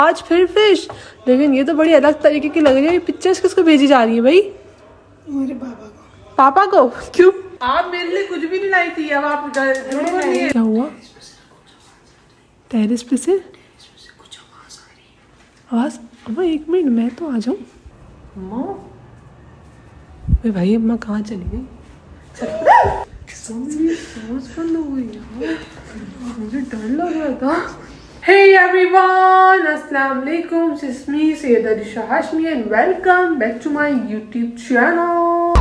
आज फिर फिश, लेकिन ये तो बड़ी अलग तरीके की लग रही है। ये पिक्चर्स किसको भेजी जा रही है भाई? मेरे पापा को। पापा को? क्यों? आप मेरे लिए कुछ भी नहीं लाई थी, अब आप क्या हुआ? टेरेस पे से कुछ आवाज आ रही है। आवाज? अम्मा एक मिनट, मैं तो आ जाऊं। अम्मा, भाई अम्मा कहाँ चली गई? सांस बंद हो गई यार, मुझे डर लग रहा था। Hey everyone, अस्सलाम वालेकुम, it's me Sayyida Disha Hashmi and welcome back to my YouTube channel.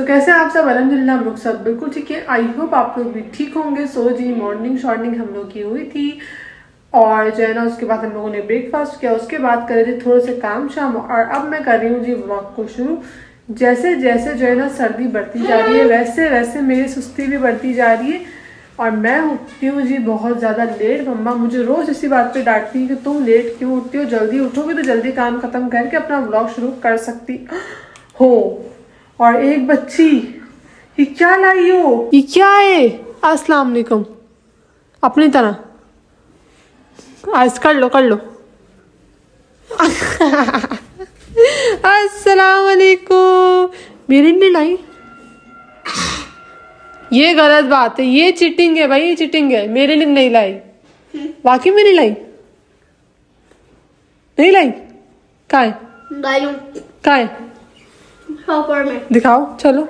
कैसे आप सब? अल्हम्दुलिल्लाह हम लोग सब बिल्कुल ठीक है। आई होप आप लोग भी ठीक होंगे। सो जी, मॉर्निंग शॉर्निंग हम लोग की हुई थी और जो है ना उसके बाद हम लोगों ने ब्रेकफास्ट किया, उसके बाद कर रहे थे थोड़े से काम शाम, और अब मैं कर रही हूँ जी व्लॉग को शुरू। जैसे जैसे जो है ना सर्दी बढ़ती जा रही है वैसे वैसे मेरी सुस्ती भी बढ़ती जा रही है और मैं उठती हूँ जी बहुत ज़्यादा लेट। मम्मा मुझे रोज़ इसी बात पे डांटती है कि तुम लेट क्यों उठती हो, जल्दी उठोगे तो जल्दी काम खत्म करके अपना व्लॉग शुरू कर सकती हो। और एक बच्ची, ये क्या लाई हो? ये क्या है? अस्सलाम वालेकुम। अपनी तरह आज कर लो कर लो। अस्सलाम वालेकुम। मेरे लिए लाई? ये गलत बात है, ये चीटिंग है भाई, ये चीटिंग है। मेरे लिए नहीं लाई, वाकई में नहीं लाई। नहीं लाई? का है? का है? में दिखाओ। चलो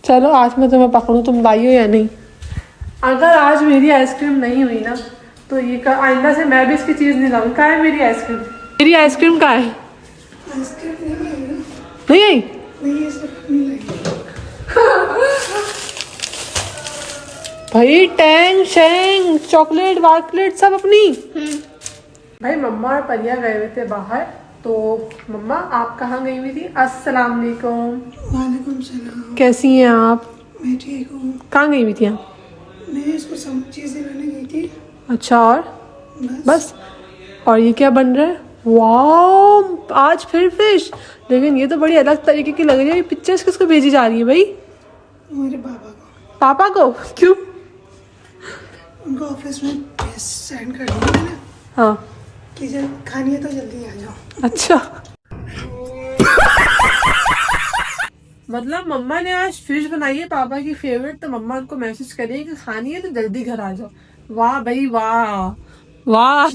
चलो, आज मैं तुम्हें पकड़ूं तुम लाई हो या नहीं। अगर आज मेरी आइसक्रीम नहीं हुई ना तो ये आइंदा से मैं भी इसकी चीज नहीं लाऊंगी। कहाँ है मेरी आइसक्रीम? मेरी आइसक्रीम कहाँ है? नहीं आई? भाई टैंग शैंग चॉकलेट वाकलेट सब अपनी। भाई मम्मा और परिया गए हुए थे बाहर, तो मम्मा आप कहाँ गई हुई थी? अस्सलाम वालेकुम। वालेकुम सलाम। कैसी हैं आप? मैं ठीक हूँ। कहाँ गई हुई थी आप? मैं इसको सब चीजें लेने गई थी। अच्छा, और बस? और ये क्या बन रहा है? वाह, आज फिर फिश, लेकिन ये तो बड़ी अलग तरीके की लग रही है। ये पिक्चर्स किसको भेजी जा रही है भाई? मेरे पापा को। पापा को? क्यों? उनको ऑफिस में सेंड कर दिया मैंने। हाँ, कि जब खानी है तो जल्दी आ जाओ। अच्छा। मतलब मम्मा ने आज फिश बनाई है पापा की फेवरेट, तो मम्मा उनको मैसेज करिए कि खानी है तो जल्दी घर आ जाओ। वाह भाई वाह वाह।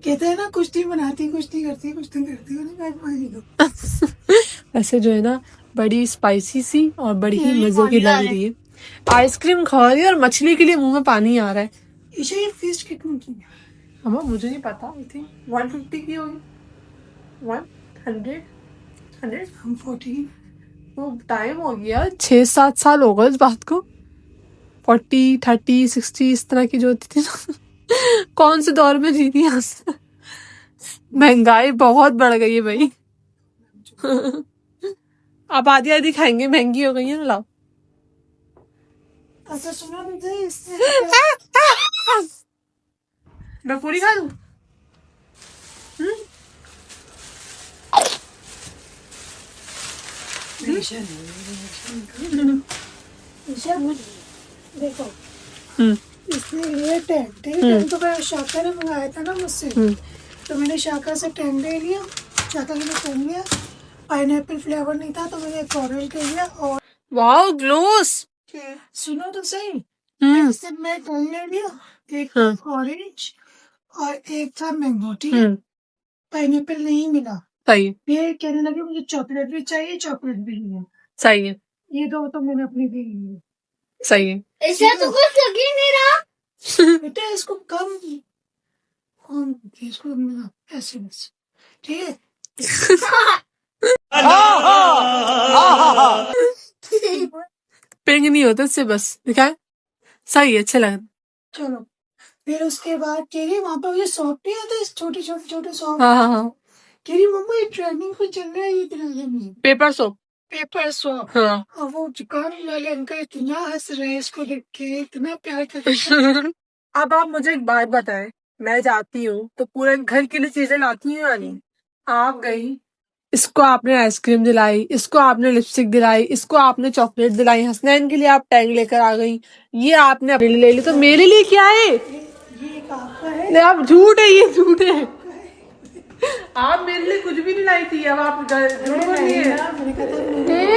कहते हैं ना कुश्ती बनाती कुश्ती करती कुश्ती करती है। वैसे जो है ना बड़ी स्पाइसी सी और बड़ी ही मजे की लग रही है। आइसक्रीम खा रही है और मछली के लिए मुंह में पानी आ रहा है। ये फिश कितनी की है? अम्मा मुझे नहीं पता, आई थिंक 150 की होगी। 100 100 हम 40। वो टाइम हो गया, 6-7 साल हो गए इस बात को। 40 30 60 इस तरह की जो होती थी ना। कौन से दौर में जी थी? महंगाई बहुत बढ़ गई है भाई। आप आधी आधी खाएंगे, महंगी हो गई है ना। लाओ। अच्छा सुनो मुझे इससे मैं पूरी खा लूं? देखो इसने लिए टेंट, ठीक है। टेंट तो मैं शाखा ने मंगाया था ना मुझसे, तो मैंने शाखा से टेंट ले लिया, शाखा के लिए टेंट लिया। पाइनएप्पल फ्लेवर नहीं था तो मैंने एक ऑरेंज ले लिया। और वाओ ग्लोस। सुनो तो सही, इससे मैं टेंट ले लिया, एक ऑरेंज और एक था मैंगो, ठीक है। पाइनएप्पल नहीं मिला, सही है, फिर कहने लगे मुझे चॉकलेट भी चाहिए, चॉकलेट भी नहीं है। सही है, ये दो तो मैंने अपनी भी ली है। सही है। ऐसे तो कुछ लग ही नहीं रहा। बेटा इसको कम इसको मिला ऐसे बस, ठीक है। पिंग नहीं होता इससे, बस दिखा है? सही है, अच्छा लग रहा। चलो फिर उसके बाद कह रही वहाँ पे मुझे सॉफ्ट नहीं आता, छोटे छोटे छोटे सॉफ्ट। हाँ हाँ हाँ, कह रही मम्मा ये ट्रेंडिंग पे चल रहा है ये तरह। Paper soap. Paper swap. हाँ। और वो दुकान वाले अंकल इतना हंस रहे हैं इसको देख के, इतना प्यार कर रहे हैं। अब आप मुझे एक बात बताएं, मैं जाती हूँ तो पूरे घर के लिए चीजें लाती हूँ या नहीं? आप गई, इसको आपने आइसक्रीम दिलाई, इसको आपने लिपस्टिक दिलाई, इसको आपने चॉकलेट दिलाई, हसनैन के लिए आप टैग लेकर आ गई, ये आपने अपने लिए ले ली, तो मेरे लिए क्या है? ये एक आपका है। नहीं, आप झूठ है, ये झूठ है। आप मेरे लिए कुछ भी नहीं लाई थी, अब आप झूठ बोल रही हैं। मैंने कहा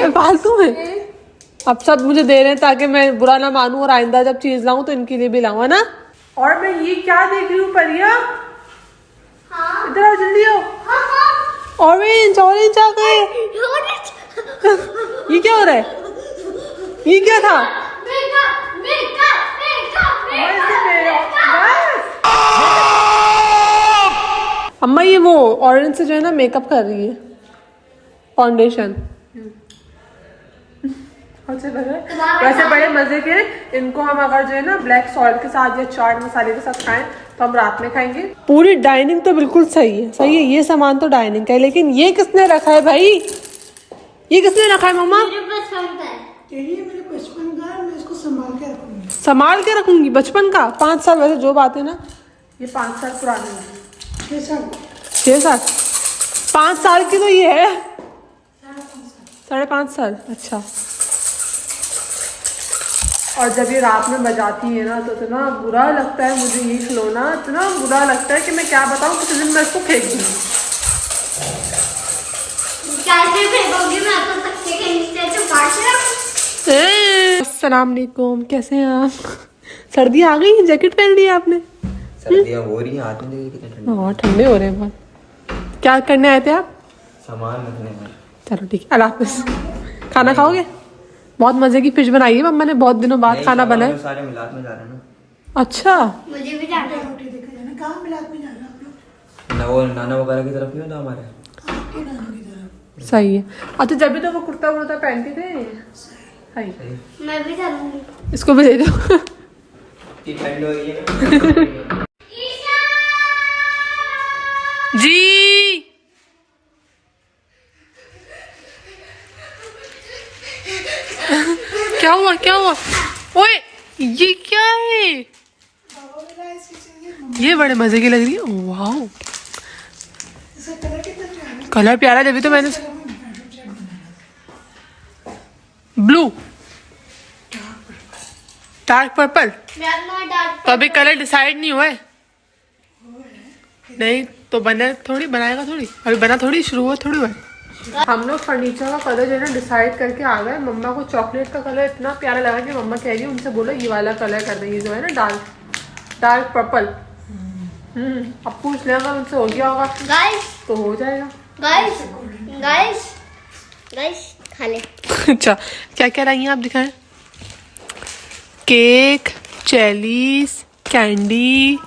था फालतू है। अब सब मुझे दे रहे हैं ताकि मैं बुरा ना मानूं और आइंदा जब चीज लाऊं तो इनके लिए भी लाऊं, है ना? और मैं ये क्या देख रही हूँ परिया? हाँ इधर आओ, जल्दी आओ। हाँ हाँ ऑरेंज ऑरेंज आ गए। ये क्या हो रहा है? ये क्या था? मेकअप मेकअप मेकअप अम्मा ये वो ऑरेंज से जो है ना मेकअप कर रही है, फाउंडेशन। वैसे बड़े मजे के इनको हम अगर जो है ना ब्लैक सॉल्ट के साथ या चाट मसाले के साथ खाएं तो हम रात में खाएंगे। पूरी डाइनिंग तो बिल्कुल सही है, सही है, ये सामान तो डाइनिंग का है, लेकिन ये किसने रखा है भाई? ये किसने रखा है मम्मा? मेरे बचपन का है। ये मेरे बचपन का है, मैं इसको संभाल के रखूंगी। संभाल के रखूंगी? बचपन का 5 साल, वैसे जो बात है ना ये 5 साल पुरानी है। 6 साल 5 साल की तो ये है। 5.5 साल। अच्छा। और जब ये रात में बजाती है ना तो इतना बुरा लगता है मुझे, ये खिलौना इतना बुरा लगता है कि मैं क्या बताऊँ, किसी दिन मैं इसको फेंक दूँगी। कैसे फेंकोगी? मैं तो तख्ते के नीचे छुपा के रखूं। अस्सलाम वालेकुम, कैसे हैं आप? सर्दी आ गई, जैकेट पहन ली आपने? सर्दियाँ हो रही हैं, हाथ में देखिए कितने ठंडे। हाँ ठंडे हो रहे हैं बहुत। क्या करने आए थे आप? सामान रखने में। चलो ठीक है, अल्लाह हाफिज़। खाना खाओगे? बहुत मजे की फिश बनाई है मम्मा ने, बहुत दिनों बाद खाना बना है। सारे मिलाद में जा रहे हैं ना। अच्छा। मुझे भी जाना है। रोटी देखे जाना। कहाँ मिलाद में जा रहे हो आप लोग? ना वो नाना वगैरह की तरफ नहीं होता हमारे। आपके नानू की तरफ। सही है। अच्छा जब भी तो वो कुर्ता वुर्ता पहनते थे। सही। मैं भी करूंगी। इसको भी दे दो। इतनी ठंड हो रही है। जी क्या हुआ, क्या हुआ? ओए ये क्या है? बाबा मिला इसकी चीजें। ये बड़े मजे की लग रही है। वाह इसका कलर कितना प्यारा है। कलर प्यारा है, जब तो मैंने ब्लू डार्क पर्पल। तो अभी कलर डिसाइड नहीं हुआ है। नहीं तो बना थोड़ी, बनाएगा थोड़ी, अभी बना थोड़ी, शुरू हुआ थोड़ी हुआ। हम लोग फर्नीचर का कलर जो है ना डिसाइड करके आ गए। मम्मा को चॉकलेट का कलर इतना प्यारा लगा कि मम्मा कह रही है उनसे बोलो ये वाला कलर कर देंगे, जो है ना डार्क पर्पल। अब पूछ लेंगे उनसे, हो गया होगा गाइस तो हो जाएगा। गाइस गाइस गाइस खा ले। अच्छा क्या क्या लाई हैं आप, दिखाएं। Cake, jellies, candy,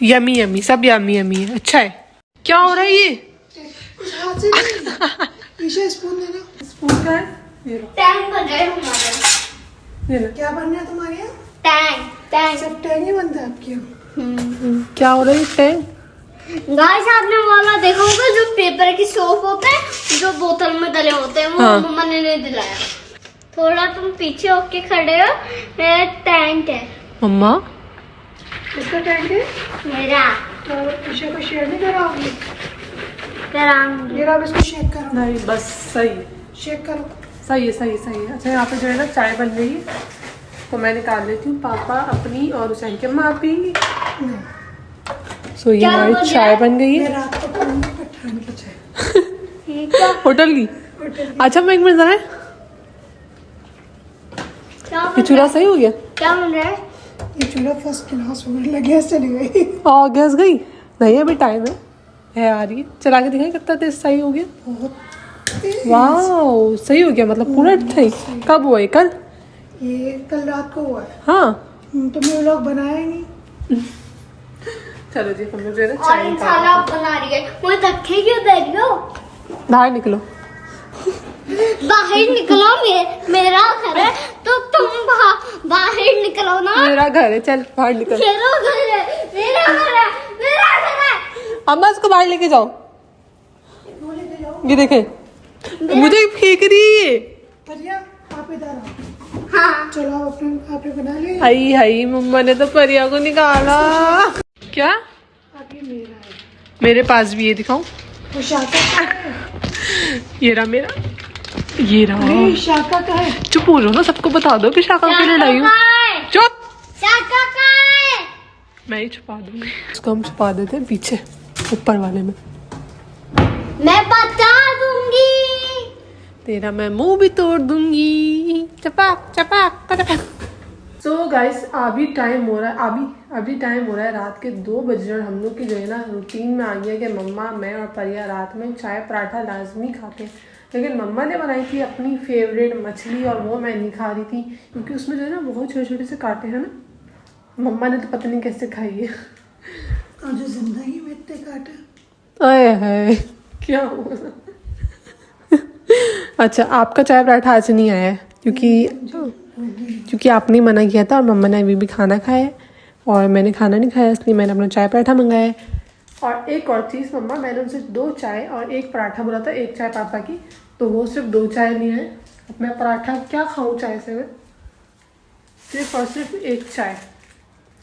yummy yummy, सब यमी यमी है। अच्छा है। क्या हो रहा है ये? कुछ हाथ से नहीं। ईशा स्पून देना। स्पून का है ये लो, टैंक बन गए हमारे। ये लो। क्या बनना है तुम्हारे यहाँ? Tank tank. सब टैंक ही बनता है आपके यहाँ। क्या हो रहा है टैंक? गाइस आपने वाला देखा होगा जो पेपर की सोप होते हैं जो बोतल में डले होते हैं, वो हाँ। मम्मा ने नहीं दिलाया। थोड़ा तुम पीछे होके खड़े हो। मेरा टैंक है। मम्मा किसका टैंक है? मेरा तो ईशा को शेयर नहीं कराओगी? कराऊंगी। ये आप इसको शेक करो। नहीं बस सही है, शेक करो। सही है, सही है, सही है। अच्छा यहाँ पे जो है ना चाय बन रही है तो मैं निकाल लेती हूँ पापा अपनी और हुसैन की अम्मा आप पियेंगी। सो ये क्या हमारी हो गया? चाय बन गई मैं है रात को पीऊंगी पठान की चाय। क्या होटल की। होटल अच्छा मैं एक मिनट जरा, क्या ये बन चूल्हा रहा है? सही हो गया? क्या बन रहा है? ये चूल्हा फर्स्ट क्लास हो गया, गैस चली गई। गैस गई? नहीं अभी टाइम है आ रही है। चला के दिखाएं कितना तेज सही हो गया। बहुत तेज। वाह सही हो गया, मतलब पूरा सही। कब हुआ ये? कल? ये कल रात को हुआ है। हाँ तुमने लोग बनाया ही नहीं। चलो जी हम लोग जो है ना और चाय इंसान आप बना रही है। मुझे धक्के क्यों दे रही हो? बाहर निकलो। बाहर निकलो। मेरा घर है तो तुम बाहर निकलो ना। मेरा घर है, चल बाहर निकल। मेरा घर है, मेरा घर है, मेरा घर है। अम्मा इसको बाहर लेके जाओ। ये देखे मुझे फेंक रही है। परिया आप इधर आओ। हाँ चलो आप अपने आपने बना लिया। हाई हाई मम्मा ने तो परिया को निकाला। क्या अब ये मेरा है। मेरे पास भी ये दिखाऊं? वो शाका का है। ये रहा मेरा, ये रहा। नहीं शाका का है। चुप हो जाओ ना, सबको बता दो कि शाका की लड़ाई हो। चुप, शाका का है। मैं ही छुपा दूंगी। इसको हम छुपा देते हैं पीछे ऊपर वाले में। मैं बता दूंगी। तेरा मैं मुंह भी तोड़ दूंगी। चपाक चपाक चपाक। सो गाइस अभी टाइम हो रहा है, अभी टाइम हो रहा है रात के 2 बज रहे हैं। हम लोग की जो है ना रूटीन में आ गया कि मम्मा, मैं और परिया रात में चाय पराठा लाजमी खाते हैं। लेकिन मम्मा ने बनाई थी अपनी फेवरेट मछली और वो मैं नहीं खा रही थी क्योंकि उसमें जो है ना बहुत छोटे छोटे से कांटे हैं ना। मम्मा ने तो पता नहीं कैसे खाई है। और जो जिंदगी में इतने काटे। आए हाय क्या हुआ। अच्छा आपका चाय पराठा आज नहीं आया है क्योंकि आपने मना किया था और मम्मा ने अभी भी खाना खाया है और मैंने खाना नहीं खाया, इसलिए मैंने अपना चाय पराठा मंगाया है। और एक और चीज़ मम्मा, मैंने उनसे 2 चाय और 1 पराठा बोला था, 1 चाय पापा की, तो वो सिर्फ 2 चाय लिए हैं। अब मैं पराठा क्या खाऊं चाय से, मैं सिर्फ और सिर्फ 1 चाय।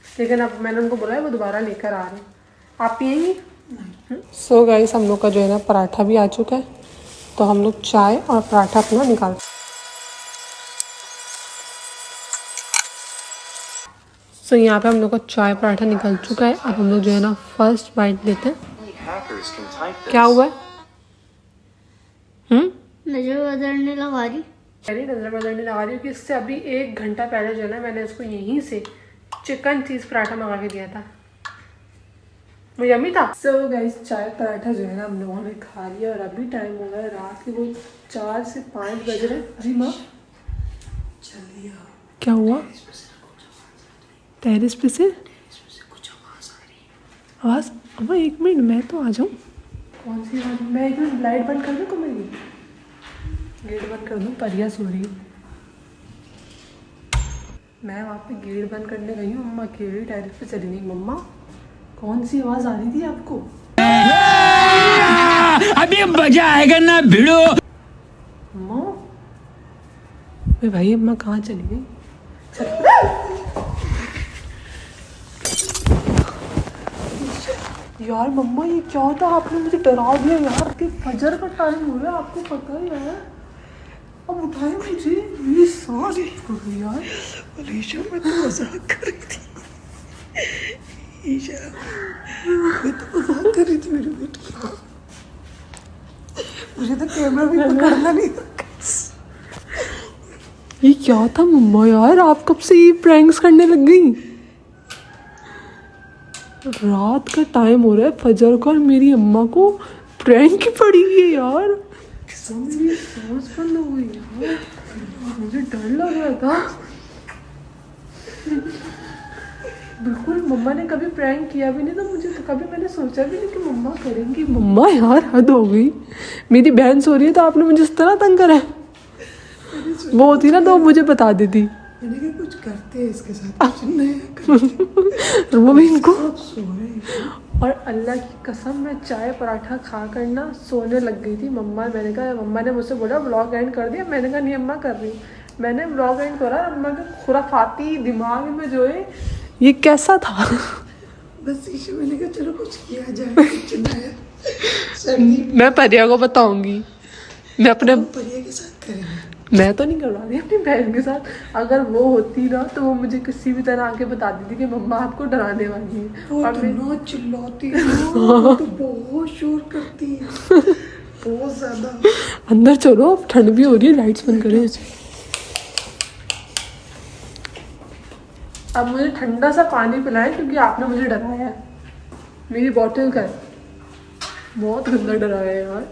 लेकिन अब मैंने उनको बोला है वो दोबारा लेकर आ रहे हैं। आप पियेंगी? सो गाइस हम लोग का जो है ना पराठा भी आ चुका है, तो हम लोग चाय और पराठा अपना निकालते। सो यहाँ पे हम लोग का चाय पराठा निकल चुका है। अब हम लोग जो है ना फर्स्ट बाइट लेते हैं। क्या हुआ है? नजर बदलने लगा रही। मेरी नजर बदलने लगा रही हूँ कि इससे अभी 1 घंटा पहले जो है ना मैंने इसको यहीं से चिकन चीज़ पराठा मंगा के दिया था, वो यम्मी था। सो गाइस चाय पराठा जो है ना हम लोगों ने खा लिया और अभी टाइम हो गया है रात के वो 4 से 5 बज रहे हैं। जी माँ चलिए क्या हुआ? टेरिस पे से कुछ आवाज आ रही है। आवाज़? अम्मा 1 मिनट मैं तो आ जाऊँ। कौन सी आवाज़? मैं 1 मिनट लाइट बंद कर दूँ कमरे की, गेट बंद कर दूँ। परिया सो रही है, मैं वहाँ पे गेट बंद करने गई हूँ, मम्मा अकेली टेरिस पे चली गई। मम्मा कौन सी आवाज़ आ रही थी आपको? अभी मजा आएगा ना भिड़ो। अम्मा भाई अम्मा कहाँ चली गई? यार मम्मा ये क्या होता, आपने मुझे डरा दिया यार कि फजर का टाइम हो रहा है, आपको पता ही है। अब उठाए मुझे, ये सांस यार। अलीशा मैं तो मजाक कर रही थी। ईशा मैं तो मजाक कर रही थी मेरी बेटी। मुझे तो कैमरा भी पकड़ना नहीं था। ये क्या था मम्मा यार, आप कब से ये प्रैंक्स करने लग गई? रात का टाइम हो रहा है फजर का और मेरी अम्मा को प्रैंक की पड़ी है यार। मेरी सांस बंद हो गई यार, मुझे डर लग रहा था बिल्कुल। मम्मा ने कभी प्रैंक किया भी नहीं था मुझे, तो कभी मैंने सोचा भी नहीं कि मम्मा करेंगी। मम्मा यार हद हो गई, मेरी बहन सो रही है तो आपने मुझे इस तरह तंग करा है। वो होती ना तो मुझे बता देती। मैंने कहा कुछ करते हैं इसके साथ, कुछ नया करते वो भी इनको हैं। सो रहे हैं। और अल्लाह की कसम मैं चाय पराठा खा कर ना सोने लग गई थी। मैंने कहा, मम्मा ने मुझसे बोला व्लॉग एंड कर दिया, मैंने कहा नहीं अम्मा कर रही हूँ। मैंने व्लॉग एंड करा, अम्मा के खुराफाती दिमाग में जो है ये कैसा था। बस ईशा मैंने कहा चलो कुछ किया जाए, कुछ नया। सर्दी मैं परिया को बताऊंगी, मैं अपने परिया के साथ करेंगे। मैं तो नहीं करवा रही अपनी बहन के साथ। अगर वो होती ना तो वो मुझे किसी भी तरह आके बता देती कि मम्मा आपको डराने वाली है। वो और तो मैं ना चिल्लाती है, वो तो बहुत शोर करती है, बहुत ज्यादा। अंदर चलो, अब ठंड भी हो रही है, लाइट्स बंद करें। अब मुझे ठंडा सा पानी पिलाएं क्योंकि आपने मुझे डराया है। मेरी बॉटल का है, बहुत गंदा डराया है यार।